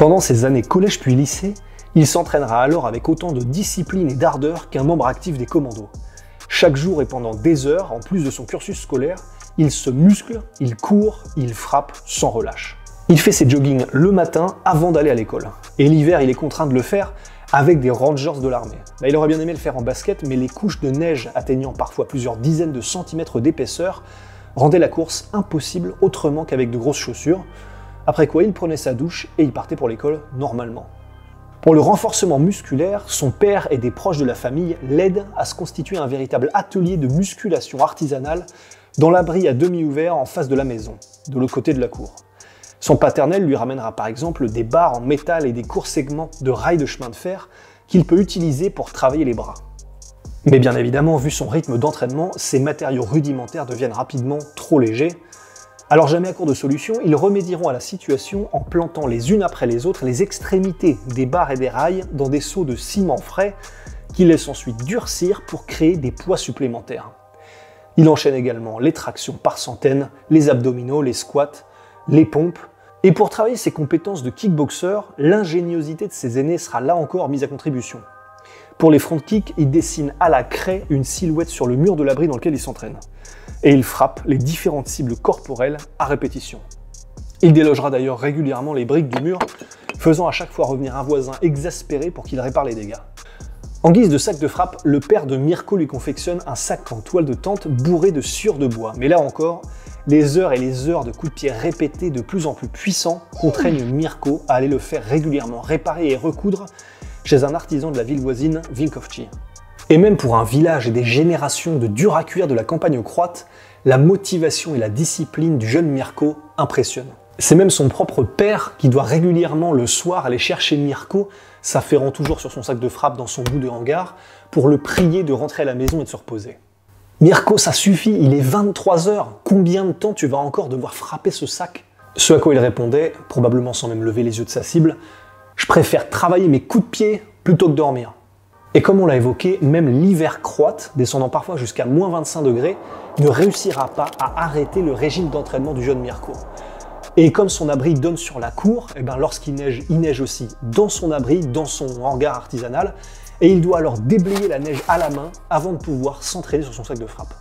Pendant ses années collège puis lycée, il s'entraînera alors avec autant de discipline et d'ardeur qu'un membre actif des commandos. Chaque jour et pendant des heures, en plus de son cursus scolaire, il se muscle, il court, il frappe sans relâche. Il fait ses joggings le matin avant d'aller à l'école. Et l'hiver, il est contraint de le faire avec des Rangers de l'armée. Il aurait bien aimé le faire en basket, mais les couches de neige atteignant parfois plusieurs dizaines de centimètres d'épaisseur rendaient la course impossible autrement qu'avec de grosses chaussures. Après quoi, il prenait sa douche et il partait pour l'école normalement. Pour le renforcement musculaire, son père et des proches de la famille l'aident à se constituer un véritable atelier de musculation artisanale dans l'abri à demi ouvert en face de la maison, de l'autre côté de la cour. Son paternel lui ramènera par exemple des barres en métal et des courts segments de rails de chemin de fer qu'il peut utiliser pour travailler les bras. Mais bien évidemment, vu son rythme d'entraînement, ces matériaux rudimentaires deviennent rapidement trop légers. Alors jamais à court de solution, ils remédieront à la situation en plantant les unes après les autres les extrémités des barres et des rails dans des seaux de ciment frais qu'ils laissent ensuite durcir pour créer des poids supplémentaires. Il enchaîne également les tractions par centaines, les abdominaux, les squats, les pompes. Et pour travailler ses compétences de kickboxer, l'ingéniosité de ses aînés sera là encore mise à contribution. Pour les front kicks, il dessine à la craie une silhouette sur le mur de l'abri dans lequel il s'entraîne. Et il frappe les différentes cibles corporelles à répétition. Il délogera d'ailleurs régulièrement les briques du mur, faisant à chaque fois revenir un voisin exaspéré pour qu'il répare les dégâts. En guise de sac de frappe, le père de Mirko lui confectionne un sac en toile de tente bourré de sciure de bois. Mais là encore, les heures et les heures de coups de pied répétés de plus en plus puissants contraignent Mirko à aller le faire régulièrement réparer et recoudre chez un artisan de la ville voisine, Vinkovci. Et même pour un village et des générations de durs à cuire de la campagne croate, la motivation et la discipline du jeune Mirko impressionnent. C'est même son propre père qui doit régulièrement le soir aller chercher Mirko, s'affairant toujours sur son sac de frappe dans son bout de hangar, pour le prier de rentrer à la maison et de se reposer. « Mirko, ça suffit, il est 23 h, combien de temps tu vas encore devoir frapper ce sac ?» Ce à quoi il répondait, probablement sans même lever les yeux de sa cible, « Je préfère travailler mes coups de pied plutôt que dormir. » Et comme on l'a évoqué, même l'hiver croate, descendant parfois jusqu'à moins 25 degrés, ne réussira pas à arrêter le régime d'entraînement du jeune Mirko. Et comme son abri donne sur la cour, lorsqu'il neige, il neige aussi dans son abri, dans son hangar artisanal, et il doit alors déblayer la neige à la main avant de pouvoir s'entraîner sur son sac de frappe.